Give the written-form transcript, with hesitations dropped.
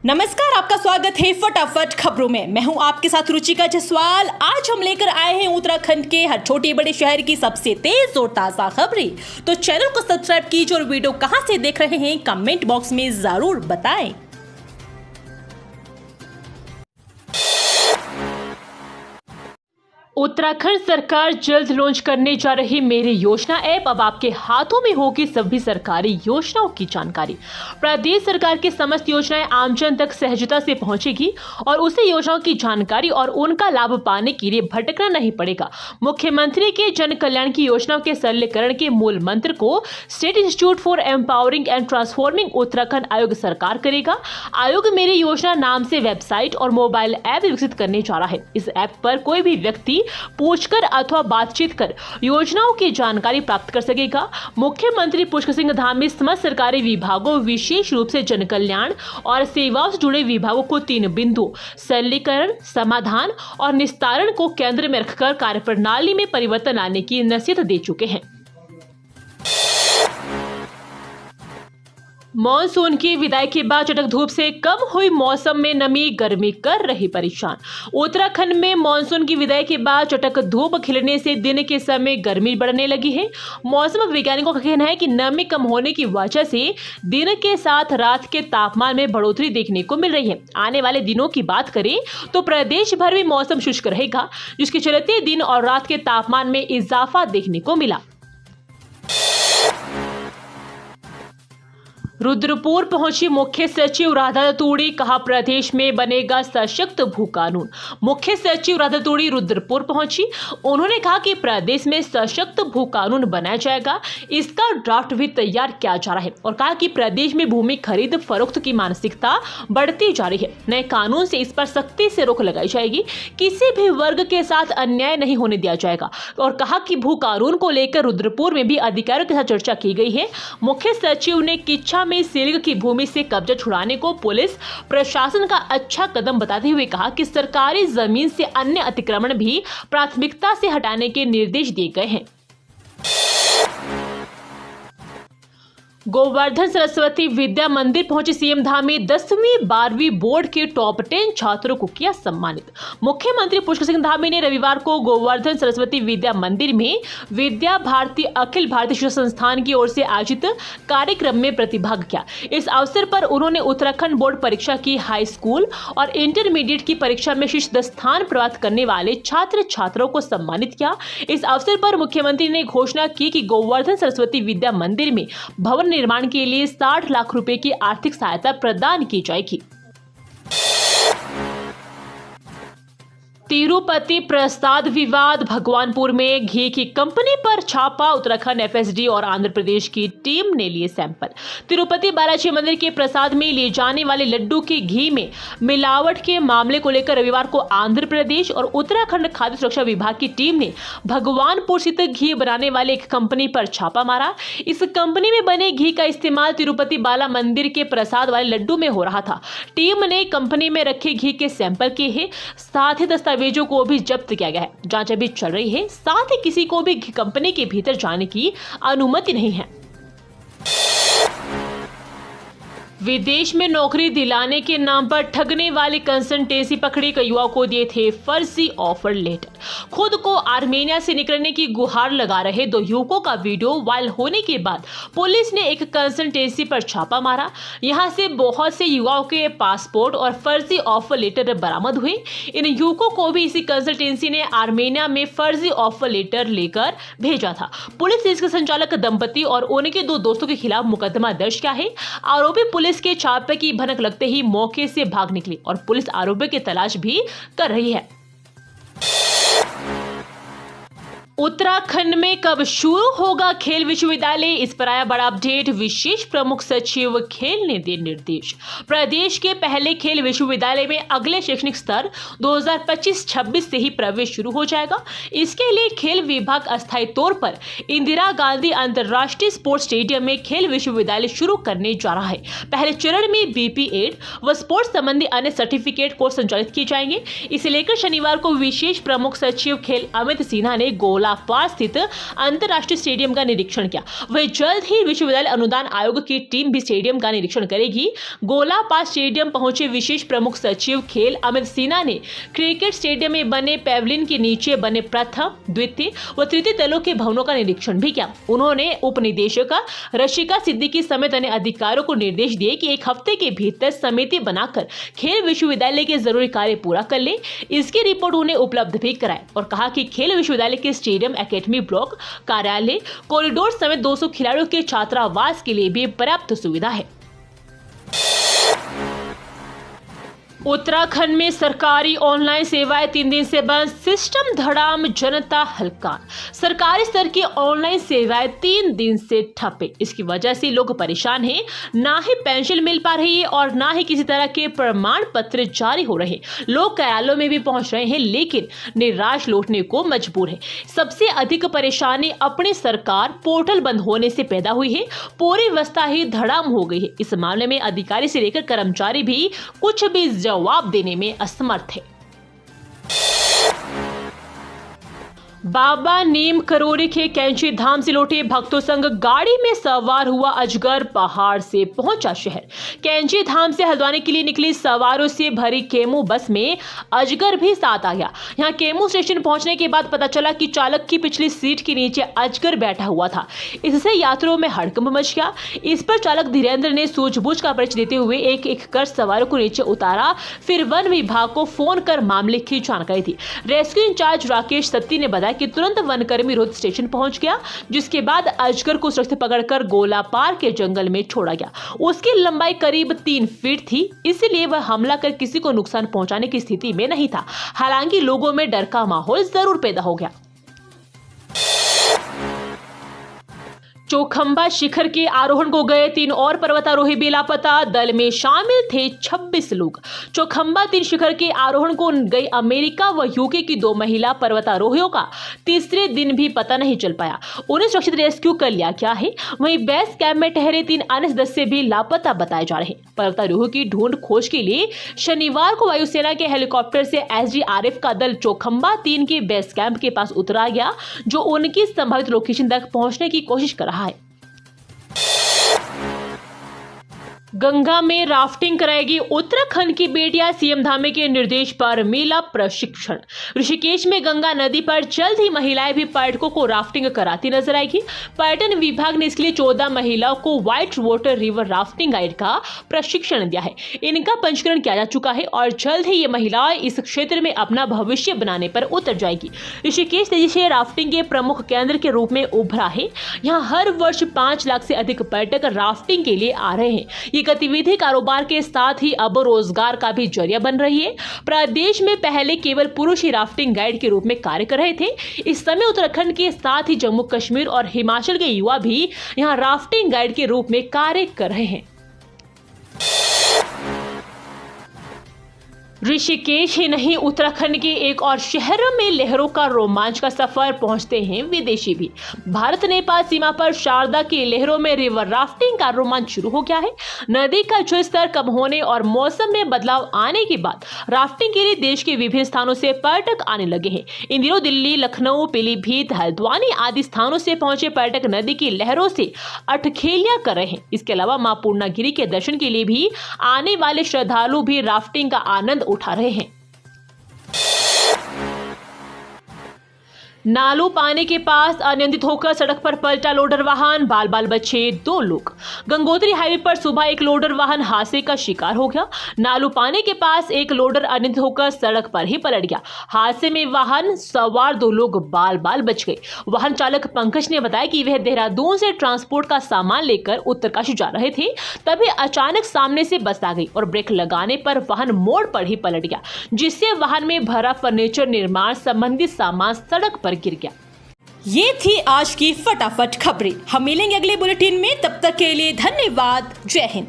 नमस्कार, आपका स्वागत है फटाफट खबरों में। मैं हूं आपके साथ रुचिका जसवाल। आज हम लेकर आए हैं उत्तराखंड के हर छोटे बड़े शहर की सबसे तेज और ताजा खबरें। तो चैनल को सब्सक्राइब कीजिए और वीडियो कहां से देख रहे हैं कमेंट बॉक्स में जरूर बताएं। उत्तराखंड सरकार जल्द लॉन्च करने जा रही मेरी योजना ऐप। अब आपके हाथों में होगी सभी सरकारी योजनाओं की जानकारी। प्रदेश सरकार की समस्त योजनाएं आमजन तक सहजता से पहुंचेगी और उसे योजनाओं की जानकारी और उनका लाभ पाने के लिए भटकना नहीं पड़ेगा। मुख्यमंत्री के जन कल्याण की योजनाओं के सरलीकरण के मूल मंत्र को state institute for empowering and transforming Uttarakhand आयोग साकार करेगा। आयोग मेरी योजना नाम से वेबसाइट और मोबाइल ऐप विकसित करने जा रहा है। इस ऐप पर कोई भी व्यक्ति पूछकर अथवा बातचीत कर योजनाओं की जानकारी प्राप्त कर सकेगा। मुख्यमंत्री पुष्कर सिंह धाम में समस्त सरकारी विभागों, विशेष रूप से जन कल्याण और सेवाओं से जुड़े विभागों को 3 बिंदु सरलीकरण, समाधान और निस्तारण को केंद्र में रखकर कार्यप्रणाली में परिवर्तन लाने की नसीहत दे चुके हैं। मॉनसून की विदाई के बाद चटक धूप से कम हुई मौसम में नमी गर्मी कर रही परेशान। उत्तराखंड में मॉनसून की विदाई के बाद चटक धूप खिलने से दिन के समय गर्मी बढ़ने लगी है। मौसम वैज्ञानिकों का कहना है कि नमी कम होने की वजह से दिन के साथ रात के तापमान में बढ़ोतरी देखने को मिल रही है। आने वाले दिनों की बात करें तो प्रदेश भर में मौसम शुष्क रहेगा, जिसके चलते दिन और रात के तापमान में इजाफा देखने को मिला। रुद्रपुर पहुंची मुख्य सचिव राधा तूड़ी, कहा प्रदेश में बनेगा सशक्त भू कानून। मुख्य सचिव राधा तूड़ी रुद्रपुर पहुंची। उन्होंने कहा कि प्रदेश में सशक्त भू कानून बनाया जाएगा, इसका ड्राफ्ट भी तैयार किया जा रहा है और कहा कि प्रदेश में भूमि खरीद फरोख्त की मानसिकता बढ़ती जा रही है। नए कानून से इस पर सख्ती से रोक लगाई जाएगी, किसी भी वर्ग के साथ अन्याय नहीं होने दिया जाएगा और कहा कि भू कानून को लेकर रुद्रपुर में भी अधिकारियों के साथ चर्चा की गई है। मुख्य सचिव ने किच्छा में सिलिंग की भूमि से कब्जा छुड़ाने को पुलिस प्रशासन का अच्छा कदम बताते हुए कहा कि सरकारी जमीन से अन्य अतिक्रमण भी प्राथमिकता से हटाने के निर्देश दिए गए हैं। गोवर्धन सरस्वती विद्या मंदिर पहुंचे सीएम धाम में 10वीं 12वीं बोर्ड के टॉप 10 छात्रों को किया सम्मानित। मुख्यमंत्री पुष्कर सिंह धामी ने रविवार को गोवर्धन सरस्वती विद्या मंदिर में विद्या भारती अखिल भारतीय शिक्षा संस्थान की ओर से आयोजित कार्यक्रम में प्रतिभाग किया। इस अवसर पर उन्होंने उत्तराखंड बोर्ड परीक्षा की हाई स्कूल और इंटरमीडिएट की परीक्षा में शीर्ष स्थान प्राप्त करने वाले छात्र छात्राओं को सम्मानित किया। इस अवसर पर मुख्यमंत्री ने घोषणा की कि गोवर्धन सरस्वती विद्या मंदिर में भवन निर्माण के लिए 60 लाख रुपए की आर्थिक सहायता प्रदान की जाएगी। तिरुपति प्रसाद विवाद, भगवानपुर में घी की कंपनी पर छापा। उत्तराखंड एफएसडी और आंध्र प्रदेश की टीम ने लिए सैंपल। तिरुपति बालाजी मंदिर के प्रसाद में लिए जाने वाले लड्डू के घी में मिलावट के मामले को लेकर रविवार को आंध्र प्रदेश और उत्तराखंड खाद्य सुरक्षा विभाग की टीम ने भगवानपुर स्थित घी बनाने वाले एक कंपनी पर छापा मारा। इस कंपनी में बने घी का इस्तेमाल तिरुपति बाला मंदिर के प्रसाद वाले लड्डू में हो रहा था। टीम ने कंपनी में रखे घी के सैंपल किए हैं, साथ ही दस्तावेजों को भी जब्त किया गया है। जांच अभी चल रही है। साथ ही किसी को भी कंपनी के भीतर जाने की अनुमति नहीं है। विदेश में नौकरी दिलाने के नाम पर ठगने वाली कंसल्टेंसी पकड़ी। कई युवाओं को दिए थे फर्जी ऑफर लेटर। खुद को आर्मेनिया से निकलने की गुहार लगा रहे 2 युवकों का वीडियो वायरल होने के बाद पुलिस ने एक कंसल्टेंसी पर छापा मारा। यहां से बहुत से युवाओं के पासपोर्ट और फर्जी ऑफर लेटर बरामद हुए। इन युवकों को भी इसी कंसल्टेंसी ने आर्मेनिया में फर्जी ऑफर लेटर लेकर भेजा था। पुलिस ने इसके संचालक दंपति और उनके 2 दोस्तों के खिलाफ मुकदमा दर्ज किया है। आरोपी पुलिस के छापे की भनक लगते ही मौके से भाग निकले और पुलिस आरोपी की तलाश भी कर रही है। उत्तराखंड में कब शुरू होगा खेल विश्वविद्यालय, इस पर आया बड़ा अपडेट। विशेष प्रमुख सचिव खेल ने दिए निर्देश। प्रदेश के पहले खेल विश्वविद्यालय में अगले शैक्षणिक स्तर 2025-26 से ही प्रवेश शुरू हो जाएगा। इसके लिए खेल विभाग अस्थायी तौर पर इंदिरा गांधी अंतर्राष्ट्रीय स्पोर्ट्स स्टेडियम में खेल विश्वविद्यालय शुरू करने जा रहा है। पहले चरण में BP-8 व स्पोर्ट्स संबंधी अन्य सर्टिफिकेट कोर्स संचालित किए जाएंगे। इसे लेकर शनिवार को विशेष प्रमुख सचिव खेल अमित सिन्हा ने गोला गोलापार स्थित अंतर्राष्ट्रीय स्टेडियम का निरीक्षण किया। वहीं जल्द ही विश्वविद्यालय अनुदान आयोग की टीम भी स्टेडियम का निरीक्षण करेगी। गोलापार स्टेडियम पहुंचे विशेष प्रमुख सचिव खेल अमित सिन्हा ने क्रिकेट स्टेडियम में बने पैवेलियन के नीचे बने प्रथम, द्वितीय व तृतीय तलों के भवनों का निरीक्षण भी किया। उन्होंने उप निदेशक रशिका सिद्दीकी समेत अन्य अधिकारियों को निर्देश दिए कि एक हफ्ते के भीतर समिति बनाकर खेल विश्वविद्यालय के जरूरी कार्य पूरा कर ले। इसकी रिपोर्ट उन्हें उपलब्ध भी कराए और कहा कि खेल विश्वविद्यालय के स्टेडियम, एकेडमी ब्लॉक, कार्यालय, कॉरिडोर समेत 200 खिलाड़ियों के छात्रावास के लिए भी पर्याप्त सुविधा है। उत्तराखंड में सरकारी ऑनलाइन सेवाएं 3 दिन से बंद, सिस्टम धड़ाम, जनता हलकान। सरकारी स्तर की ऑनलाइन सेवाएं 3 दिन से ठप है। इसकी वजह से लोग परेशान हैं। ना ही पेंशन मिल पा रही है और ना ही किसी तरह के प्रमाण पत्र जारी हो रहे। लोग कार्यालयों में भी पहुंच रहे हैं लेकिन निराश लौटने को मजबूर है। सबसे अधिक परेशानी अपनी सरकार पोर्टल बंद होने से पैदा हुई है। पूरी व्यवस्था ही धड़ाम हो गई है। इस मामले में अधिकारी से लेकर कर्मचारी भी कुछ भी जवाब देने में असमर्थ है। बाबा नीम करोड़ी के कैंची धाम से लौटे भक्तों संग गाड़ी में सवार हुआ अजगर पहाड़ से पहुंचा शहर। कैंची धाम से हल्द्वानी के लिए निकली सवारों से भरी केमू बस में अजगर भी साथ आ गया। यहां केमू स्टेशन पहुंचने के बाद पता चला कि चालक की पिछली सीट के नीचे अजगर बैठा हुआ था। इससे यात्रियों में हड़कंप मच गया। इस पर चालक धीरेन्द्र ने सूझबूझ का परिचय देते हुए एक एक कर सवारों को नीचे उतारा। फिर वन विभाग को फोन कर मामले की जानकारी दी। रेस्क्यू इंचार्ज राकेश सत्ती ने बताया कि तुरंत वनकर्मी रोड स्टेशन पहुंच गया, जिसके बाद अजगर को सुरक्षित पकड़कर गोलापार के जंगल में छोड़ा गया। उसकी लंबाई करीब 3 फीट थी, इसलिए वह हमला कर किसी को नुकसान पहुंचाने की स्थिति में नहीं था। हालांकि लोगों में डर का माहौल जरूर पैदा हो गया। चौखंबा शिखर के आरोहण को गए 3 और पर्वतारोही भी लापता। दल में शामिल थे 26 लोग। चौखंबा 3 शिखर के आरोहण को गई अमेरिका व यूके की 2 महिला पर्वतारोहियों का तीसरे दिन भी पता नहीं चल पाया। उन्हें सुरक्षित रेस्क्यू कर लिया गया है। वहीं बेस कैंप में ठहरे 3 अन्य सदस्य भी लापता बताए जा रहे हैं। पर्वतारोहियों की ढूंढ खोज के लिए शनिवार को वायुसेना के हेलीकॉप्टर से SDRF का दल चौखंबा 3 के बेस कैंप के पास उतरा गया, जो उनकी संभावित लोकेशन तक पहुंचने की कोशिश कर रहा है। गंगा में राफ्टिंग कराएगी उत्तराखंड की बेटियां, सीएम धामी के निर्देश पर मिला प्रशिक्षण। ऋषिकेश में गंगा नदी पर जल्द ही महिलाएं भी पर्यटकों को राफ्टिंग कराती नजर आएगी। पर्यटन विभाग ने इसके लिए 14 महिलाओं को white water river rafting guide का प्रशिक्षण दिया है। इनका पंजीकरण किया जा चुका है और जल्द ही ये महिलाएं इस क्षेत्र में अपना भविष्य बनाने पर उतर जाएगी। ऋषिकेश तेजी से राफ्टिंग के प्रमुख केंद्र के रूप में उभरा है। यहाँ हर वर्ष 5 लाख से अधिक पर्यटक राफ्टिंग के लिए आ रहे हैं। ये गतिविधि कारोबार के साथ ही अब रोजगार का भी जरिया बन रही है। प्रदेश में पहले केवल पुरुष ही राफ्टिंग गाइड के रूप में कार्य कर रहे थे। इस समय उत्तराखंड के साथ ही जम्मू कश्मीर और हिमाचल के युवा भी यहां राफ्टिंग गाइड के रूप में कार्य कर रहे हैं। ऋषिकेश ही नहीं, उत्तराखंड के एक और शहर में लहरों का रोमांच का सफर पहुंचते हैं विदेशी भी। भारत नेपाल सीमा पर शारदा की लहरों में रिवर राफ्टिंग का रोमांच शुरू हो गया है। नदी का जलस्तर कम होने और मौसम में बदलाव आने के बाद राफ्टिंग के लिए देश के विभिन्न स्थानों से पर्यटक आने लगे हैं। इन दिनों दिल्ली, लखनऊ, पीलीभीत, हल्द्वानी आदि स्थानों से पहुंचे पर्यटक नदी की लहरों से अठखेलियां कर रहे हैं। इसके अलावा मां पूर्णागिरि के दर्शन के लिए भी आने वाले श्रद्धालु भी राफ्टिंग का आनंद उठा रहे हैं। नालू पानी के पास अनियंत्रित होकर सड़क पर पलटा लोडर वाहन, बाल बाल बचे 2 लोग। गंगोत्री हाईवे पर सुबह एक लोडर वाहन हादसे का शिकार हो गया। नालू पानी के पास एक लोडर अनियंत्रित होकर सड़क पर ही पलट गया। हादसे में वाहन सवार 2 लोग बाल बाल बच गए। वाहन चालक पंकज ने बताया कि वह देहरादून से ट्रांसपोर्ट का सामान लेकर उत्तरकाशी जा रहे थे। तभी अचानक सामने से बस आ गई और ब्रेक लगाने पर वाहन मोड़ पर ही पलट गया, जिससे वाहन में भरा फर्नीचर निर्माण संबंधी सामान सड़क पर गिर गया। ये थी आज की फटाफट खबरें। हम मिलेंगे अगले बुलेटिन में, तब तक के लिए धन्यवाद। जय हिंद।